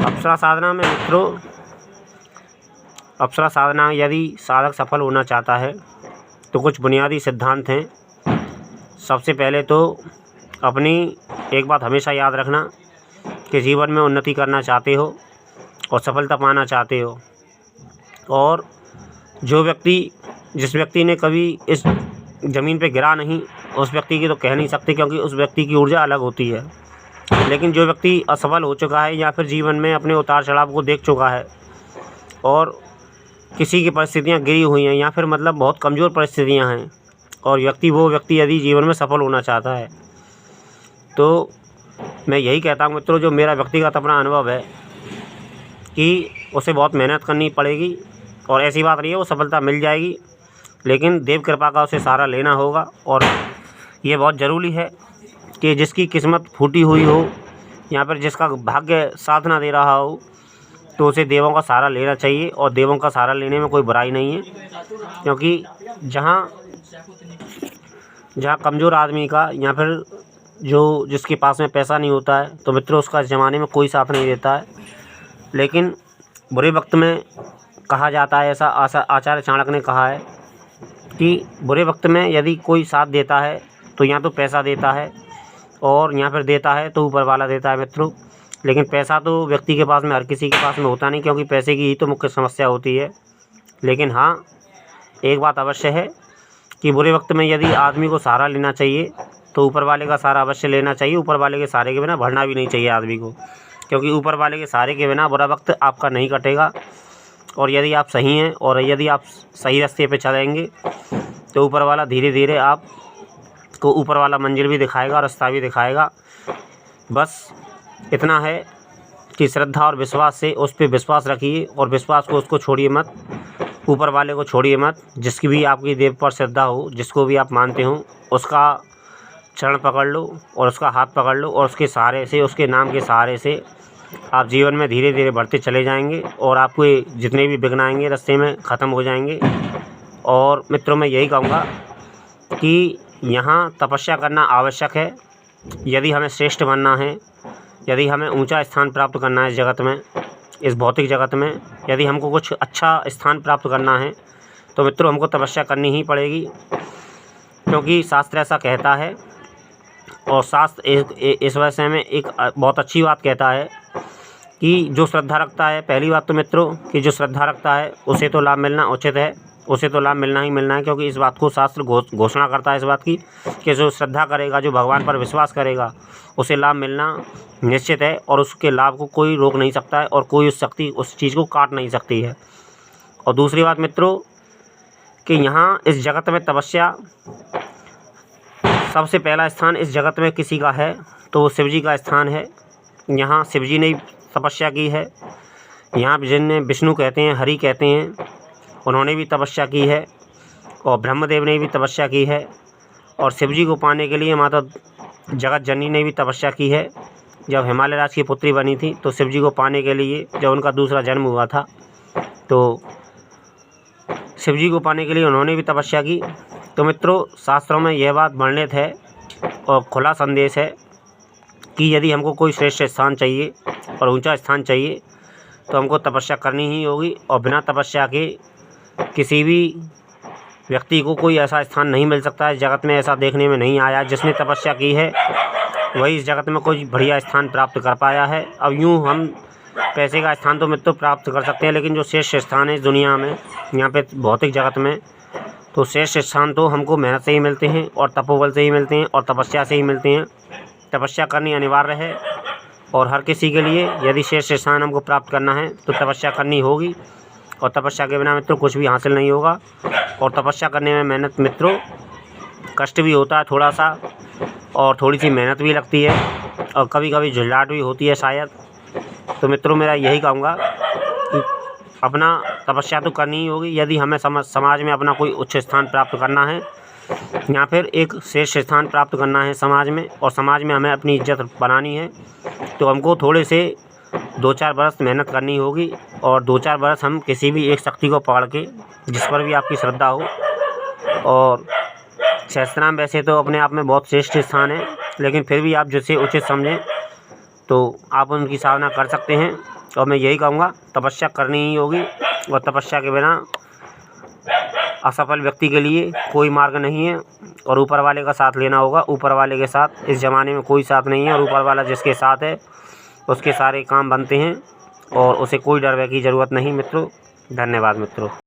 अप्सरा साधना में मित्रों, अप्सरा साधना में यदि साधक सफल होना चाहता है तो कुछ बुनियादी सिद्धांत हैं। सबसे पहले तो अपनी एक बात हमेशा याद रखना कि जीवन में उन्नति करना चाहते हो और सफलता पाना चाहते हो, और जिस व्यक्ति ने कभी इस ज़मीन पे गिरा नहीं, उस व्यक्ति की तो कह नहीं सकते, क्योंकि उस व्यक्ति की ऊर्जा अलग होती है। लेकिन जो व्यक्ति असफल हो चुका है या फिर जीवन में अपने उतार चढ़ाव को देख चुका है और किसी की परिस्थितियाँ गिरी हुई हैं या फिर मतलब बहुत कमज़ोर परिस्थितियाँ हैं, और वो व्यक्ति यदि जीवन में सफल होना चाहता है, तो मैं यही कहता हूँ मित्रों, जो मेरा व्यक्तिगत अपना अनुभव है कि उसे बहुत मेहनत करनी पड़ेगी, और ऐसी बात नहीं है वो सफलता मिल जाएगी, लेकिन देव कृपा का उसे सहारा लेना होगा। और ये बहुत ज़रूरी है कि जिसकी किस्मत फूटी हुई हो या फिर जिसका भाग्य साथ ना दे रहा हो, तो उसे देवों का सहारा लेना चाहिए। और देवों का सहारा लेने में कोई बुराई नहीं है, क्योंकि जहाँ कमज़ोर आदमी का या फिर जिसके पास में पैसा नहीं होता है, तो मित्रों उसका इस ज़माने में कोई साथ नहीं देता है। लेकिन बुरे वक्त में कहा जाता है, ऐसा आचार्य चाणक्य ने कहा है कि बुरे वक्त में यदि कोई साथ देता है तो या तो पैसा देता है, और या फिर देता है तो ऊपर वाला देता है मित्रों। लेकिन पैसा तो व्यक्ति के पास में, हर किसी के पास में होता नहीं, क्योंकि पैसे की ही तो मुख्य समस्या होती है। लेकिन हाँ, एक बात अवश्य है कि बुरे वक्त में यदि आदमी को सहारा लेना चाहिए तो ऊपर वाले का सहारा अवश्य लेना चाहिए। ऊपर वाले के सहारे के बिना बढ़ना भी नहीं चाहिए आदमी को, क्योंकि ऊपर वाले के सहारे के बिना बुरा वक्त आपका नहीं कटेगा। और यदि आप सही हैं और यदि आप सही रास्ते पे चलेंगे तो ऊपर वाला धीरे धीरे आपको ऊपर वाला मंजिल भी दिखाएगा, रास्ता भी दिखाएगा। बस इतना है कि श्रद्धा और विश्वास से उस पर विश्वास रखिए, और विश्वास को उसको छोड़िए मत, ऊपर वाले को छोड़िए मत। जिसकी भी आपकी देव पर श्रद्धा हो, जिसको भी आप मानते हो, उसका चरण पकड़ लो और उसका हाथ पकड़ लो, और उसके सहारे से, उसके नाम के सहारे से आप जीवन में धीरे धीरे बढ़ते चले जाएंगे, और आपके जितने भी विघ्न आएंगे रास्ते में ख़त्म हो जाएंगे। और मित्रों, मैं यही कहूँगा कि यहाँ तपस्या करना आवश्यक है। यदि हमें श्रेष्ठ बनना है, यदि हमें ऊंचा स्थान प्राप्त करना है इस जगत में, इस भौतिक जगत में, यदि हमको कुछ अच्छा स्थान प्राप्त करना है, तो मित्रों हमको तपस्या करनी ही पड़ेगी, क्योंकि शास्त्र ऐसा कहता है। और शास्त्र इस विषय में एक बहुत अच्छी बात कहता है कि जो श्रद्धा रखता है, पहली बात तो मित्रों कि जो श्रद्धा रखता है उसे तो लाभ मिलना उचित है, उसे तो लाभ मिलना ही मिलना है, क्योंकि इस बात को शास्त्र घोषणा करता है इस बात की कि जो श्रद्धा करेगा, जो भगवान पर विश्वास करेगा, उसे लाभ मिलना निश्चित है, और उसके लाभ को कोई रोक नहीं सकता है, और कोई उस चीज़ को काट नहीं सकती है। और दूसरी बात मित्रों कि यहाँ इस जगत में तपस्या, सबसे पहला स्थान इस जगत में किसी का है तो वो शिव जी का स्थान है। यहाँ शिव जी ने तपस्या की है। यहाँ जिन्हें विष्णु कहते हैं, हरि कहते हैं, उन्होंने भी तपस्या की है, और ब्रह्मदेव ने भी तपस्या की है। और शिव जी को पाने के लिए माता जगत जननी ने भी तपस्या की है। जब हिमालय राज की पुत्री बनी थी तो शिव जी को पाने के लिए, जब उनका दूसरा जन्म हुआ था, तो शिव जी को पाने के लिए उन्होंने भी तपस्या की। तो मित्रों, शास्त्रों में यह बात वर्णित है और खुला संदेश है कि यदि हमको कोई श्रेष्ठ स्थान चाहिए और ऊंचा स्थान चाहिए तो हमको तपस्या करनी ही होगी, और बिना तपस्या के किसी भी व्यक्ति को कोई ऐसा स्थान नहीं मिल सकता है। इस जगत में ऐसा देखने में नहीं आया, जिसने तपस्या की है वही इस जगत में कोई बढ़िया स्थान प्राप्त कर पाया है। अब यूँ हम पैसे का स्थान तो मित्रों प्राप्त कर सकते हैं, लेकिन जो श्रेष्ठ स्थान है इस दुनिया में, यहाँ पे भौतिक जगत में, तो श्रेष्ठ स्थान तो हमको मेहनत से ही मिलते हैं, और तपोबल से ही मिलते हैं, और तपस्या से ही मिलते हैं। तपस्या करनी अनिवार्य है, और हर किसी के लिए यदि श्रेष्ठ स्थान हमको प्राप्त करना है तो तपस्या करनी होगी, और तपस्या के बिना मित्रों कुछ भी हासिल नहीं होगा। और तपस्या करने में मेहनत मित्रों, कष्ट भी होता है थोड़ा सा, और थोड़ी सी मेहनत भी लगती है, और कभी कभी झुंझलाहट भी होती है शायद। तो मित्रों, मेरा यही कहूँगा कि अपना तपस्या तो करनी ही होगी यदि हमें समाज में अपना कोई उच्च स्थान प्राप्त करना है, या फिर एक श्रेष्ठ स्थान प्राप्त करना है समाज में, और समाज में हमें अपनी इज्जत बनानी है, तो हमको थोड़े से 2-4 बरस मेहनत करनी होगी। और 2-4 बरस हम किसी भी एक शक्ति को पकड़ के, जिस पर भी आपकी श्रद्धा हो, और सहस्त्रनाम वैसे तो अपने आप में बहुत श्रेष्ठ स्थान है, लेकिन फिर भी आप जिसे उचित समझें तो आप उनकी साधना कर सकते हैं। और मैं यही कहूँगा, तपस्या करनी ही होगी, और तपस्या के बिना असफल व्यक्ति के लिए कोई मार्ग नहीं है, और ऊपर वाले का साथ लेना होगा। ऊपर वाले के साथ इस ज़माने में कोई साथ नहीं है, और ऊपर वाला जिसके साथ है उसके सारे काम बनते हैं, और उसे कोई डर भय की ज़रूरत नहीं मित्रों। धन्यवाद मित्रों।